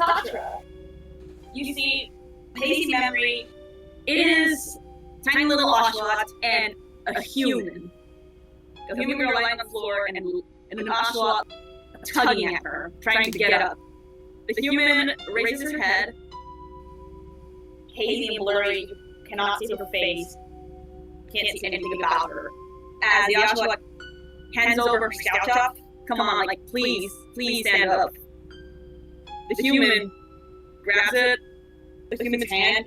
Sattura. You see, hazy memory. It is tiny little oshawott and a human. A human girl lying on the floor and an oshawott tugging at her, trying to get up. The human raises her head, hazy and blurry, you cannot see her face, can't see anything about her. As the oshawott hands over her scout chop, come on, like, please stand up. The human grabs it, the human's hand,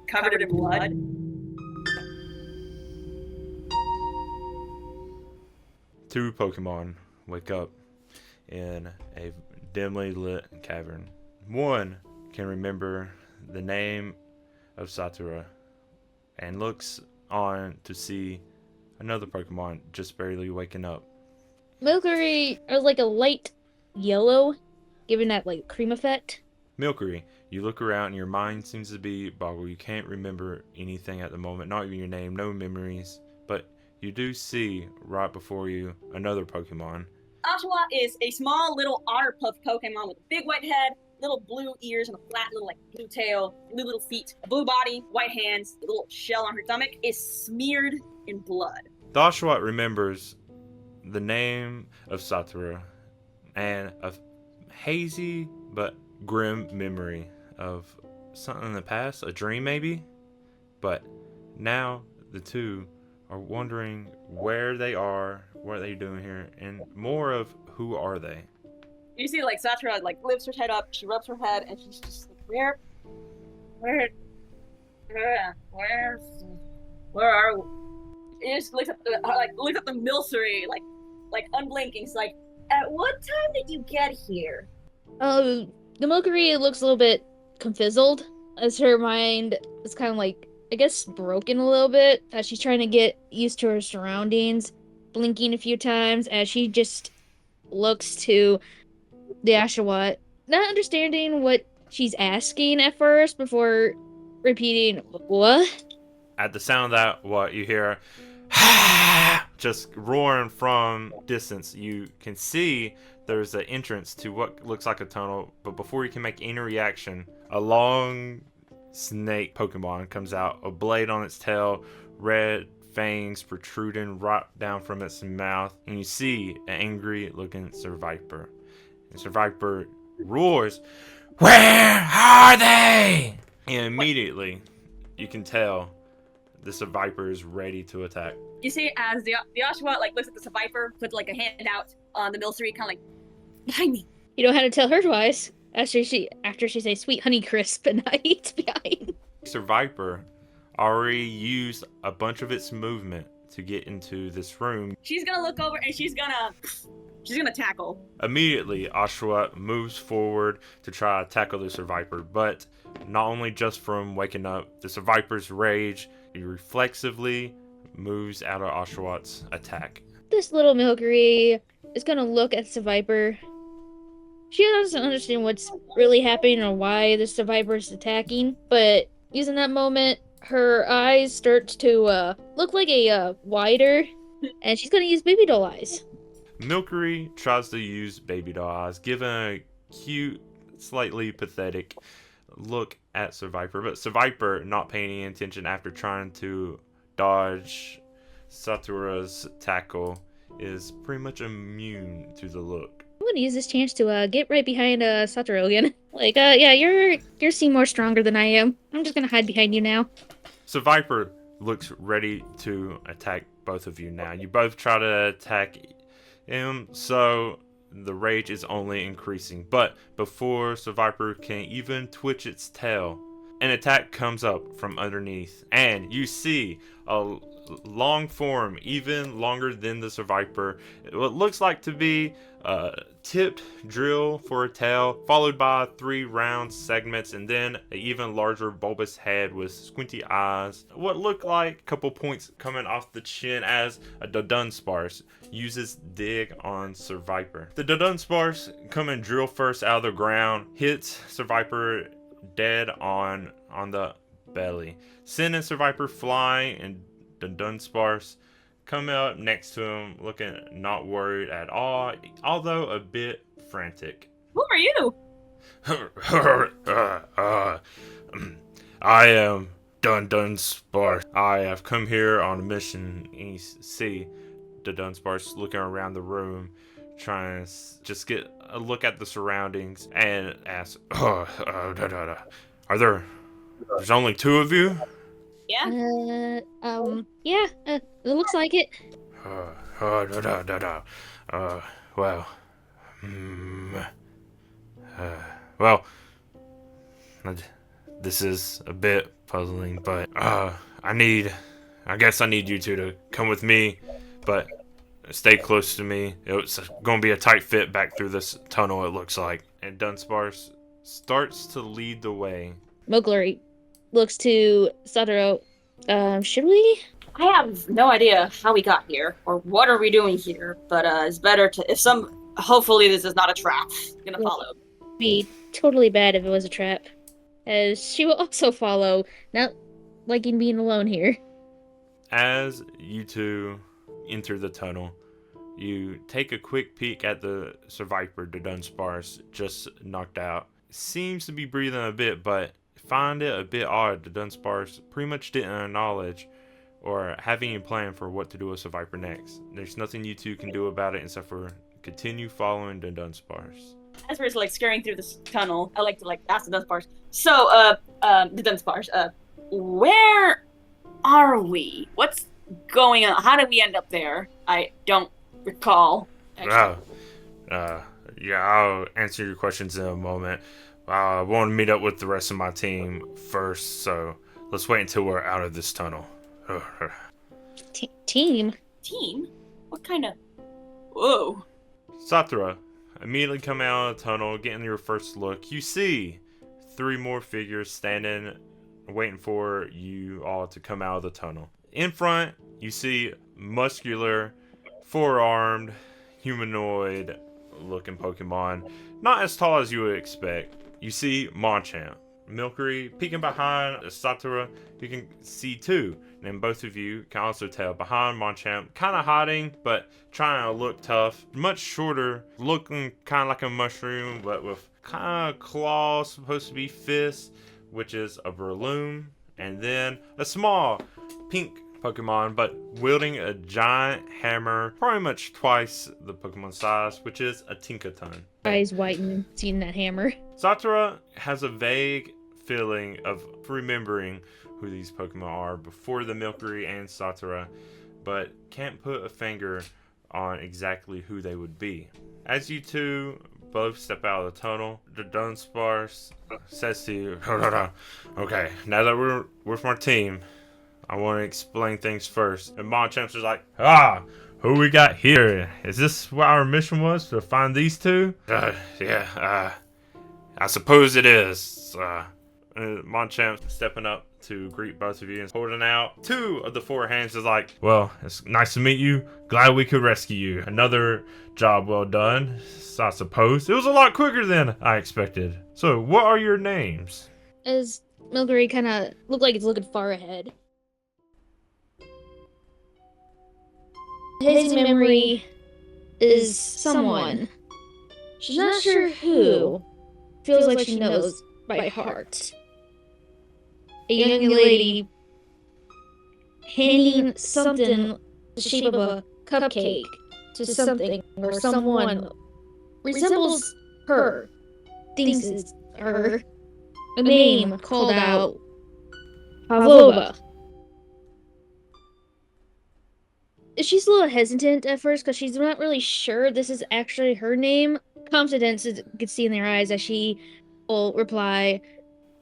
covered in blood. Two Pokemon wake up in a dimly lit cavern. One can remember the name of Sattura and looks on to see another Pokemon just barely waking up. Milcery is like a light yellow, giving that like cream effect. Milcery, you look around and your mind seems to be boggled. You can't remember anything at the moment, not even your name, no memories. But you do see right before you another Pokemon. Oshawott is a small little otter puff Pokemon with a big white head, little blue ears, and a flat little like blue tail, blue little feet, a blue body, white hands, a little shell on her stomach is smeared in blood. The Oshawott remembers the name of Sattura and a hazy but grim memory of something in the past, a dream maybe. But now the two are wondering where they are, what are they doing here, and more of who are they. You see, like, Sattura, like, lifts her head up, she rubs her head, and she's just like, where are we? She just looks at the milcery, like unblinking. She's like, at what time did you get here? The Milcery looks a little bit confizzled as her mind is kind of like, I guess, broken a little bit as she's trying to get used to her surroundings, blinking a few times as she just looks to the Oshawott, not understanding what she's asking at first before repeating, what? At the sound of that, what you hear just roaring from distance. You can see there's an entrance to what looks like a tunnel, but before you can make any reaction, a long snake Pokemon comes out, a blade on its tail, red fangs protruding right down from its mouth, and you see an angry looking Survivor. And Survivor roars, "Where are they?" And immediately you can tell the Survivor is ready to attack. You see, as the Oshawott like looks at the Survivor, puts like a hand out on the milcery, kind of like, behind me. You don't have to tell her twice after she says sweet honey crisp and I eat behind. Survivor already used a bunch of its movement to get into this room. She's gonna look over and she's gonna tackle. Immediately, Oshawott moves forward to try to tackle the Survivor, but not only just from waking up, the Survivor's rage reflexively moves out of Oshawott's attack. This little Milcery is gonna look at Survivor. She doesn't understand what's really happening or why the Survivor is attacking, but using that moment, her eyes start to look like a wider, and she's gonna use baby doll eyes. Milcery tries to use baby doll eyes, giving a cute, slightly pathetic look at Survivor, but Survivor not paying any attention after trying to dodge Sattura's tackle is pretty much immune to the look. I'm gonna use this chance to get right behind Sattura again. Like, yeah, you're Seymour stronger than I am. I'm just gonna hide behind you now. Survivor looks ready to attack both of you now. You both try to attack him, so the rage is only increasing. But before Survivor can even twitch its tail, an attack comes up from underneath, and you see a long form, even longer than the Survivor. What looks like to be a tipped drill for a tail, followed by 3 round segments, and then an even larger bulbous head with squinty eyes. What look like a couple points coming off the chin as a Dunsparce uses dig on Survivor. The Dunsparce come and drill first out of the ground, hits Survivor dead on the belly, sending Survivor flying, and the Dunsparce come up next to him, looking not worried at all, although a bit frantic. Who are you? I am Dunsparce. I have come here on a mission. And you see the Dunsparce looking around the room, trying to just get a look at the surroundings, and ask, there's only two of you? Yeah? Yeah, it looks like it. Well, hmm, well, this is a bit puzzling, but I guess I need you two to come with me, but stay close to me. It's gonna be a tight fit back through this tunnel, it looks like. And Dunsparce starts to lead the way. Milcery looks to Sattura. Should we? I have no idea how we got here or what are we doing here, but it's better to hopefully this is not a trap gonna follow. Be totally bad if it was a trap. As she will also follow, not liking being alone here. As you two enter the tunnel, you take a quick peek at the survivor, the Dunsparce, just knocked out. Seems to be breathing a bit, but find it a bit odd. The Dunsparce pretty much didn't acknowledge or have any plan for what to do with survivor next. There's nothing you two can do about it except for continue following the Dunsparce. As we're like scurrying through this tunnel, I like to ask the Dunsparce. So, the Dunsparce, where are we? What's going on? How did we end up there? I don't recall. Yeah, I'll answer your questions in a moment. I want to meet up with the rest of my team first, so let's wait until we're out of this tunnel. Team? Team? What kind of... Whoa. Sattura, immediately coming out of the tunnel, getting your first look, you see 3 more figures standing, waiting for you all to come out of the tunnel. In front, you see muscular, 4-armed, humanoid-looking Pokemon, not as tall as you would expect. You see Machamp. Milcery peeking behind Sattura, you can see too. And both of you can also tell behind Machamp, kind of hiding, but trying to look tough. Much shorter, looking kind of like a mushroom, but with kind of claws, supposed to be fists, which is a Breloom. And then a small pink Pokemon, but wielding a giant hammer, probably much twice the Pokemon size, which is a Tinkaton. Eyes whiten, seeing that hammer. Sattura has a vague feeling of remembering who these Pokemon are before the Milcery and Sattura, but can't put a finger on exactly who they would be. As you two both step out of the tunnel, the Dunsparce says to you, okay, now that we're with my team, I want to explain things first. And Machamp's just like, who we got here? Is this what our mission was, to find these two? I suppose it is. Machamp stepping up to greet both of you and holding out 2 of the 4 hands is like, well, it's nice to meet you. Glad we could rescue you. Another job well done, I suppose. It was a lot quicker than I expected. So, what are your names? As Milcery kind of looked like it's looking far ahead. His memory is someone. She's not sure who. Feels like she knows by heart. A young lady handing something the shape of a cupcake to something or someone resembles her. Thinks it's her. A name called out. Pavlova. She's a little hesitant at first because she's not really sure this is actually her name. Confidence you can see in their eyes as she will reply,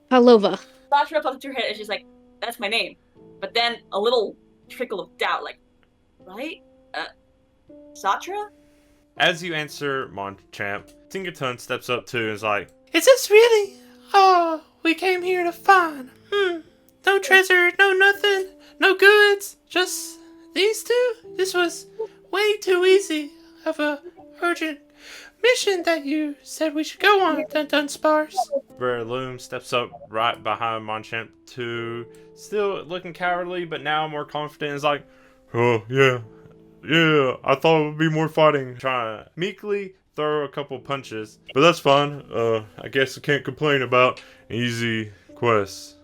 Pavlova. Sattura pops her head and she's like, that's my name. But then a little trickle of doubt, like, right? Sattura? As you answer Machamp, Tinkaton steps up too and is like, is this really all we came here to find? No treasure, no nothing, no goods, just these two? This was way too easy of a urgent mission that you said we should go on, Dunsparce. Breloom steps up right behind Machamp too, still looking cowardly, but now more confident. Is like, oh yeah, I thought it would be more fighting. Trying to meekly throw a couple punches. But that's fine. I guess I can't complain about easy quests.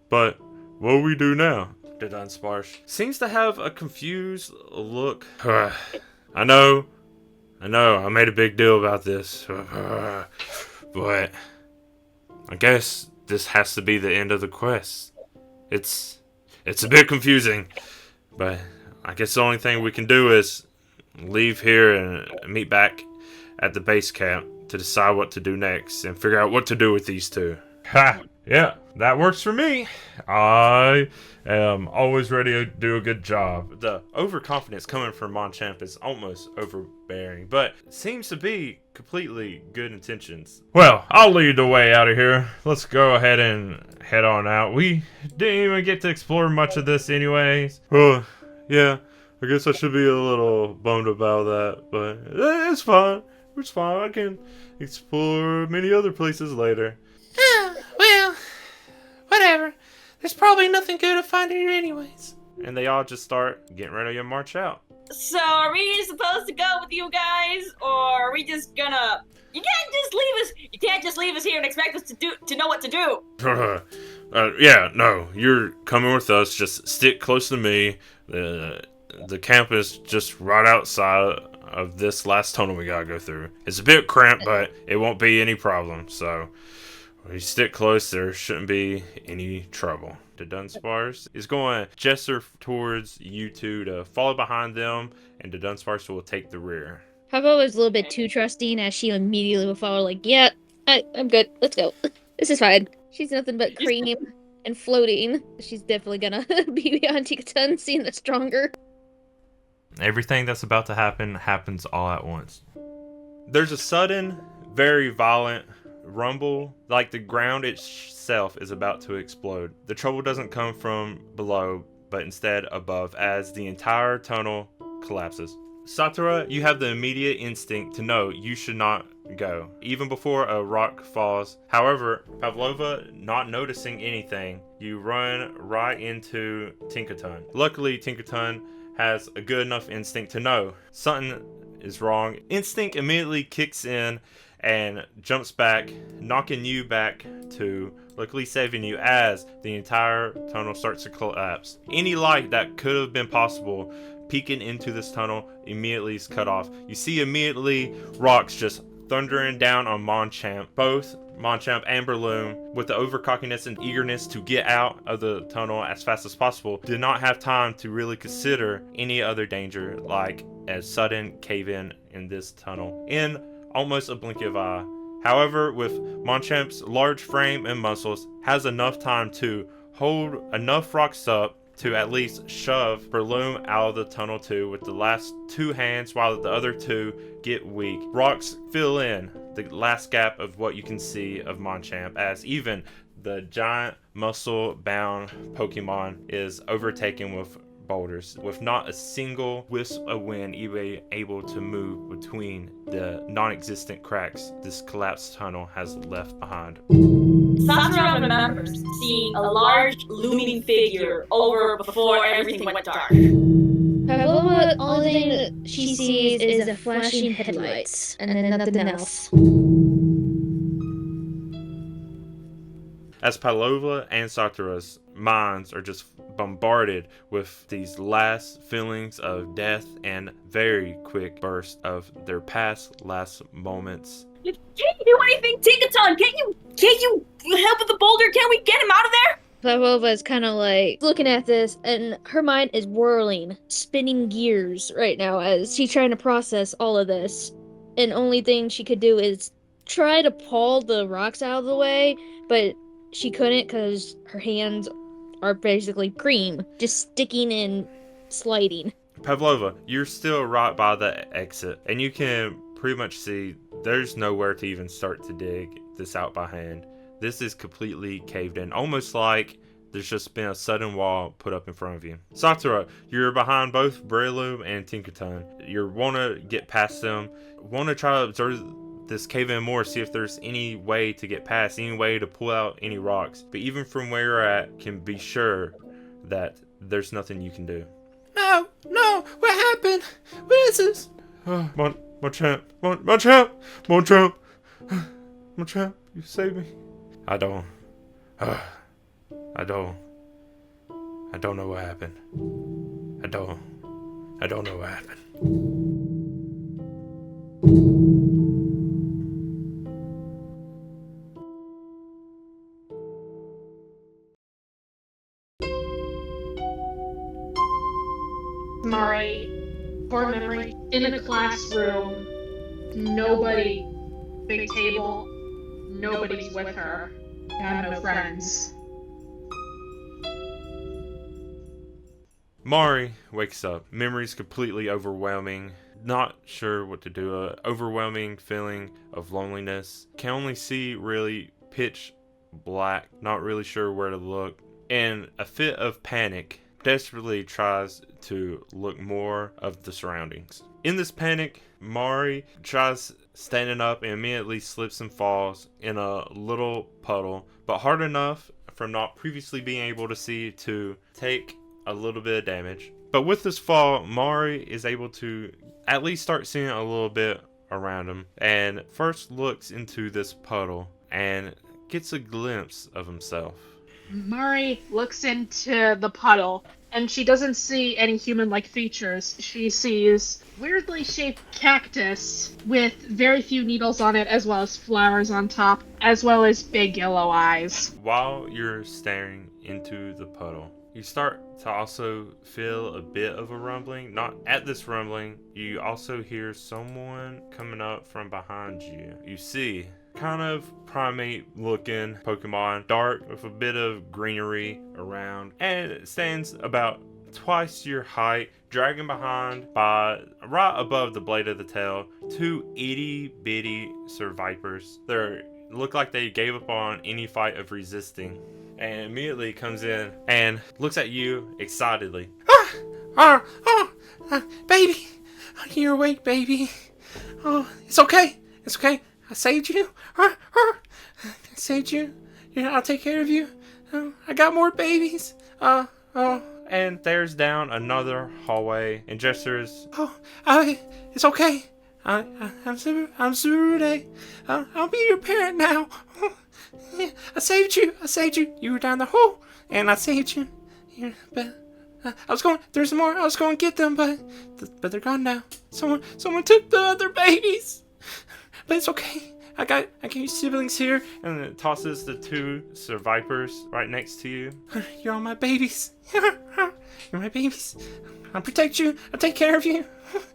But what do we do now? The Dunsparce seems to have a confused look. I know, I made a big deal about this. But I guess this has to be the end of the quest. It's a bit confusing. But I guess the only thing we can do is leave here and meet back at the base camp to decide what to do next and figure out what to do with these two. Ha! Yeah, that works for me. I am always ready to do a good job. The overconfidence coming from Monchamp is almost overbearing, but seems to be completely good intentions. Well, I'll lead the way out of here. Let's go ahead and head on out. We didn't even get to explore much of this anyways. Oh, yeah, I guess I should be a little bummed about that, but it's fine. It's fine. I can explore many other places later. Well, whatever. There's probably nothing good to find here anyways. And they all just start getting ready to march out. So are we supposed to go with you guys, or are we just gonna? You can't just leave us. You can't just leave us here and expect us to know what to do. Yeah, no, you're coming with us. Just stick close to me. The camp is just right outside of this last tunnel we gotta go through. It's a bit cramped, but it won't be any problem. So, when you stick close, there shouldn't be any trouble. The Dunsparce is going to gesture towards you two to follow behind them, and the Dunsparce will take the rear. Pavlova was a little bit too trusting, as she immediately will follow, like, yeah, I'm good. Let's go. This is fine. She's nothing but cream and floating. She's definitely gonna be beyond Tikatan, seeing the stronger. Everything that's about to happen happens all at once. There's a sudden, very violent rumble, like the ground itself is about to explode. The trouble doesn't come from below, but instead above, as the entire tunnel collapses. Sattura, you have the immediate instinct to know you should not go, even before a rock falls. However, Pavlova, not noticing anything, you run right into Tinkaton. Luckily, Tinkaton has a good enough instinct to know something is wrong. Instinct immediately kicks in and jumps back, knocking you back to, luckily saving you as the entire tunnel starts to collapse. Any light that could have been possible peeking into this tunnel immediately is cut off. You see immediately rocks just thundering down on Monchamp. Both Monchamp and Breloom, with the overcockiness and eagerness to get out of the tunnel as fast as possible, did not have time to really consider any other danger, like a sudden cave-in this tunnel in almost a blink of eye. However, with Monchamp's large frame and muscles, has enough time to hold enough rocks up to at least shove Breloom out of the tunnel too, with the last two hands, while the other two get weak. Rocks fill in the last gap of what you can see of Monchamp, as even the giant muscle-bound Pokemon is overtaken with boulders, with not a single wisp of wind even able to move between the non-existent cracks this collapsed tunnel has left behind. Sattura remembers seeing a large looming figure over before everything went dark. Pavlova, only thing that she sees is a flashing headlights, and then nothing else. As Pavlova and Satura's minds are just bombarded with these last feelings of death and very quick bursts of their past last moments. Can't you do anything, Tinkaton? Can't you help with the boulder? Can't we get him out of there? Pavlova is kind of like looking at this, and her mind is whirling, spinning gears right now as she's trying to process all of this. And only thing she could do is try to pull the rocks out of the way, but she couldn't because her hands are basically cream, just sticking and sliding. Pavlova, you're still right by the exit, and you can pretty much see there's nowhere to even start to dig this out by hand. This is completely caved in, almost like there's just been a sudden wall put up in front of you. Sattura, you're behind both Breloom and Tinkaton. You want to get past them, want to try to observe this cave in more, see if there's any way to get past, any way to pull out any rocks. But even from where you're at, can be sure that there's nothing you can do. No, what happened? What is this? Machamp, Machamp, Machamp, Machamp, you save me. I don't know what happened. I don't know what happened. Mari, core memory, in a classroom, nobody, big table, nobody's with her. I have no friends. Mari wakes up. Memories completely overwhelming. Not sure what to do. A overwhelming feeling of loneliness. Can only see really pitch black. Not really sure where to look. And a fit of panic. Desperately tries to look more of the surroundings. In this panic, Mari tries standing up and immediately slips and falls in a little puddle, but hard enough from not previously being able to see to take a little bit of damage. But with this fall, Mari is able to at least start seeing a little bit around him, and first looks into this puddle and gets a glimpse of himself. Mari looks into the puddle, and she doesn't see any human-like features. She sees weirdly shaped cactus with very few needles on it, as well as flowers on top, as well as big yellow eyes. While you're staring into the puddle, you start to also feel a bit of a rumbling. Not at this rumbling, you also hear someone coming up from behind you. You see kind of primate looking Pokemon, dark with a bit of greenery around, and it stands about twice your height, dragging behind by right above the blade of the tail, two itty bitty Survivors. They look like they gave up on any fight of resisting, and immediately comes in and looks at you excitedly. Baby, you're awake, baby. Oh, it's okay. It's okay. I saved you. I saved you. Yeah, I'll take care of you. I got more babies. And stares down another hallway and gestures. It's okay. I'm Tsurude. I'll be your parent now. I saved you. You were down the hole, and I saved you. But I was going. There's more. I was going to get them, but they're gone now. Someone took the other babies. But it's okay. I got your siblings here. And it tosses the two Survivors right next to you. You're all my babies. You're my babies. I'll protect you. I'll take care of you.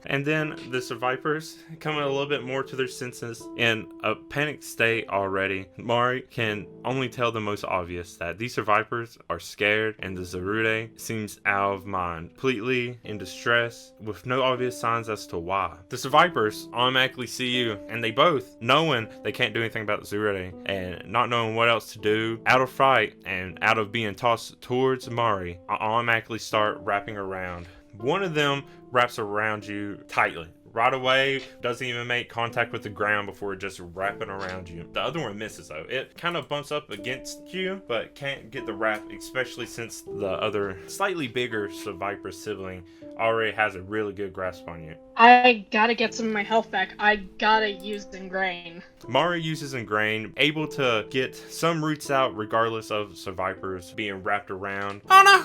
And then the Survivors come a little bit more to their senses in a panicked state already. Mari can only tell the most obvious, that these Survivors are scared and the Tsurude seems out of mind, completely in distress with no obvious signs as to why. The Survivors automatically see you, and they both, knowing they can't do anything about the Tsurude and not knowing what else to do, out of fright and out of being tossed towards Mari, automatically start wrapping around. One of them wraps around you tightly. Right away, doesn't even make contact with the ground before just wrapping around you. The other one misses though. It kind of bumps up against you, but can't get the wrap, especially since the other slightly bigger Survivor sibling already has a really good grasp on you. I gotta get some of my health back. I gotta use Ingrain. Mari uses Ingrain, able to get some roots out regardless of Survivors being wrapped around. Oh no,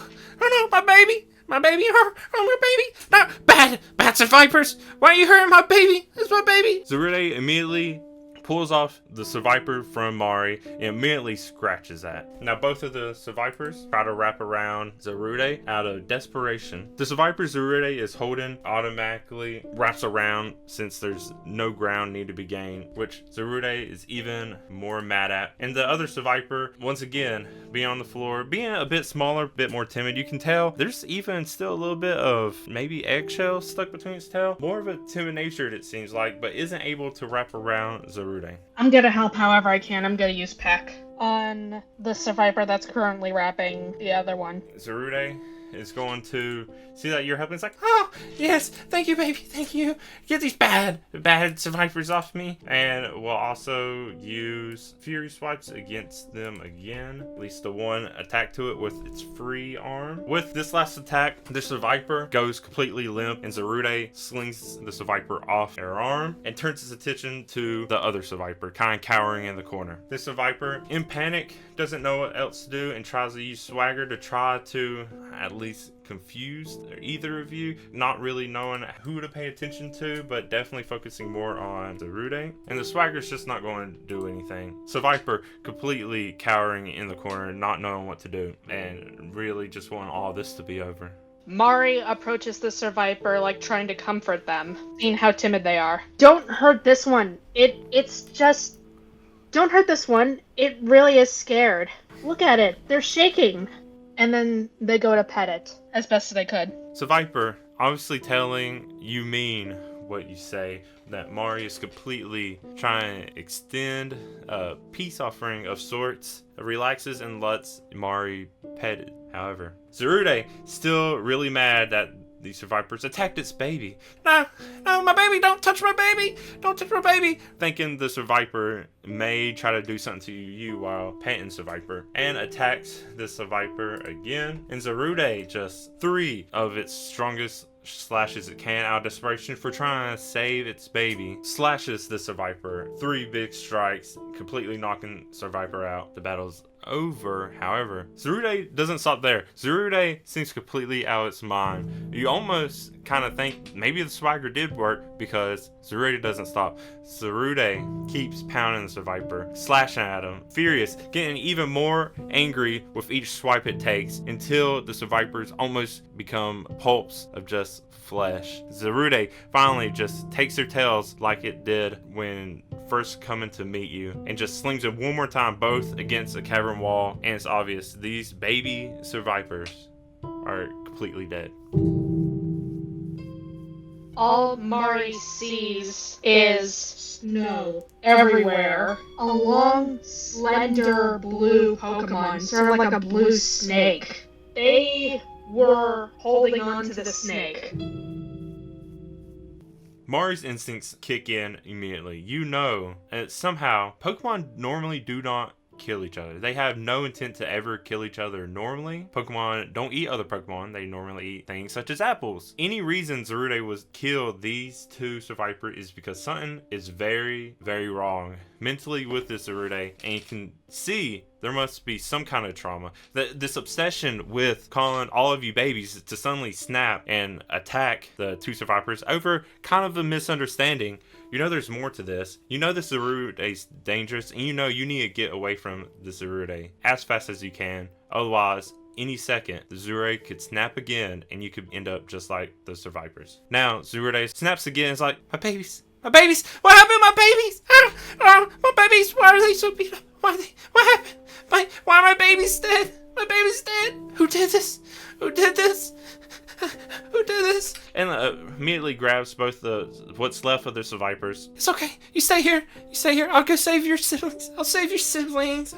my baby. My baby, my baby. No, bad Survivors. Why are you hurting my baby? It's my baby. Tsurude immediately pulls off the Survivor from Mari and immediately scratches that. Now both of the Survivors try to wrap around Tsurude out of desperation. The Survivor Tsurude is holding automatically wraps around since there's no ground need to be gained, which Tsurude is even more mad at. And the other Survivor, once again, being on the floor, being a bit smaller, a bit more timid. You can tell there's even still a little bit of maybe eggshell stuck between its tail. More of a timid nature it seems like, but isn't able to wrap around Tsurude. I'm gonna help however I can. I'm gonna use Peck on the Survivor that's currently wrapping the other one. Tsurude is going to see that you're helping. It's like, Oh, yes. Thank you, baby. Thank you. Get these bad survivors off me. and we'll also use Fury Swipes against them again. At least the one attack to it with its free arm. With this last attack, the Survivor goes completely limp, and Zerude slings the Survivor off her arm and turns his attention to the other Survivor, kind of cowering in the corner. This Survivor, in panic, doesn't know what else to do and tries to use swagger to try to at least confuse either of you, not really knowing who to pay attention to, but definitely focusing more on Zerude. And the swagger's just not going to do anything. So Viper completely cowering in the corner, not knowing what to do, and really just wanting all this to be over. Mari approaches the survivor, like trying to comfort them, seeing how timid they are. Don't hurt this one. It's just... Don't hurt this one. It really is scared. Look at it. They're shaking. And then they go to pet it as best as they could. So Viper, obviously telling you mean what you say, that Mari is completely trying to extend a peace offering of sorts, relaxes and lets Mari pet it. However, Zerude still really mad that the survivors attacked its baby. No, my baby. Don't touch my baby. Don't touch my baby. Thinking the survivor may try to do something to you while petting survivor, and attacks the survivor again. And Zerude, just 3 of its strongest slashes it can out of desperation for trying to save its baby, slashes the survivor. 3 big strikes, completely knocking survivor out. The battle's over. However, Zerude doesn't stop there. Zerude seems completely out of its mind. You almost kind of think maybe the swagger did work, because Zerude doesn't stop. Zerude keeps pounding the survivor, slashing at him, furious, getting even more angry with each swipe it takes, until the survivors almost become pulps of just flesh. Zerude finally just takes their tails like it did when first coming to meet you, and just slings them one more time, both against a cavern wall. And it's obvious these baby survivors are completely dead. All Mari sees is snow everywhere. A long, slender blue Pokemon, sort of like a blue snake. They were holding on to the snake. Mari's instincts kick in immediately. You know that somehow Pokemon normally do not kill each other. They have no intent to ever kill each other normally. Pokemon don't eat other Pokemon. They normally eat things such as apples. Any reason Zerude was killed these 2 survivors is because something is very, very wrong mentally with this Zerude, and you can see there must be some kind of trauma. This obsession with calling all of you babies to suddenly snap and attack the 2 survivors over kind of a misunderstanding. You know there's more to this. You know this Zerude is dangerous, and you know you need to get away from the Zerude as fast as you can. Otherwise, any second, the Zerude could snap again, and you could end up just like the survivors. Now, Zerude snaps again. It's like, My babies. What happened to my babies? My babies. Why are they so beat up? What happened? Why are my babies dead? My baby's dead. Who did this? Who did this? And immediately grabs both what's left of the survivors. It's okay. You stay here. I'll go save your siblings. I'll save your siblings.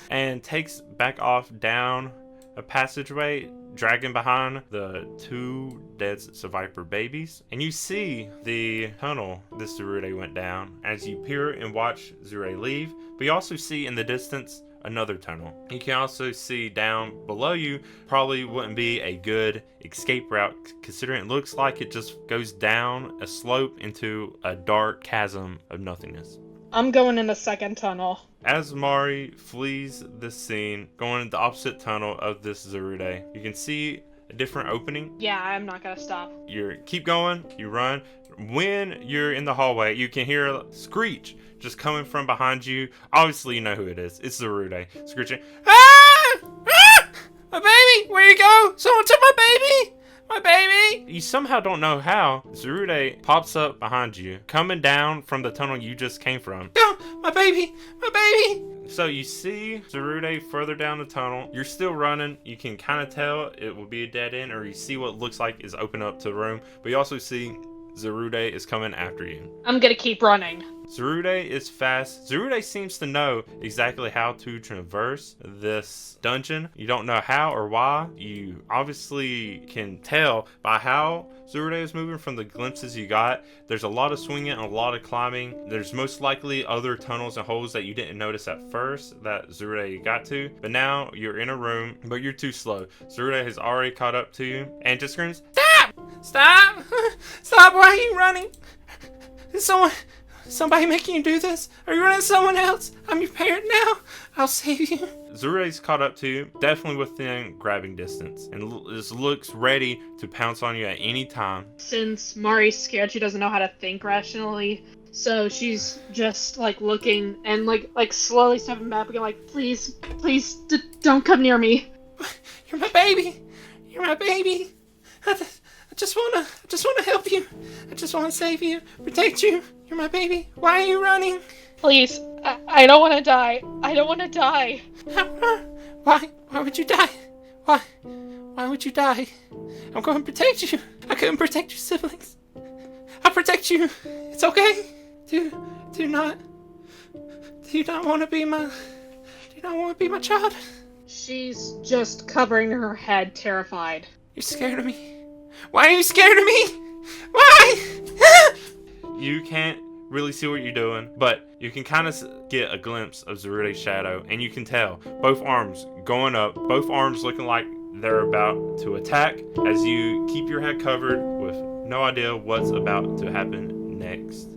And takes back off down a passageway, dragging behind the 2 dead survivor babies. And you see the tunnel this Zerude went down as you peer and watch Zerude leave. But you also see in the distance another tunnel. You can also see down below you, probably wouldn't be a good escape route, considering it looks like it just goes down a slope into a dark chasm of nothingness. I'm going in the second tunnel. As Mari flees this scene, going in the opposite tunnel of this Zerude, you can see a different opening. Yeah, I'm not gonna stop. You keep going, you run. When you're in the hallway, you can hear a screech just coming from behind you. Obviously, you know who it is. It's Zerude screeching, Ah! My baby! Where you go? Someone took my baby! My baby! You somehow don't know how Zerude pops up behind you, coming down from the tunnel you just came from. No! My baby! So you see Zerude further down the tunnel. You're still running. You can kind of tell it will be a dead end, or you see what looks like is open up to the room. But you also see Zerude is coming after you. I'm gonna keep running. Tsurude is fast. Tsurude seems to know exactly how to traverse this dungeon. You don't know how or why. You obviously can tell by how Tsurude is moving from the glimpses you got. There's a lot of swinging and a lot of climbing. There's most likely other tunnels and holes that you didn't notice at first that Tsurude got to. But now you're in a room, but you're too slow. Tsurude has already caught up to you and just screams, "Stop! Stop! Stop! Why are you running? Is somebody making you do this? Are you running someone else? I'm your parent now. I'll save you." Tsurude's caught up to you, definitely within grabbing distance, and just looks ready to pounce on you at any time. Since Mari's scared, she doesn't know how to think rationally. So she's just like looking and like slowly stepping back and like, please, don't come near me. You're my baby. You're my baby. I just wanna help you. I just wanna save you, protect you. You're my baby. Why are you running? Please, I don't want to die. I don't want to die. Why would you die? Why would you die? I'm going to protect you. I couldn't protect your siblings. I'll protect you. It's okay. Do you not want to be my child? She's just covering her head, terrified. You're scared of me. Why are you scared of me? Why? You can't really see what you're doing, but you can kind of get a glimpse of Tsurude's shadow, and you can tell both arms going up, both arms looking like they're about to attack as you keep your head covered with no idea what's about to happen next.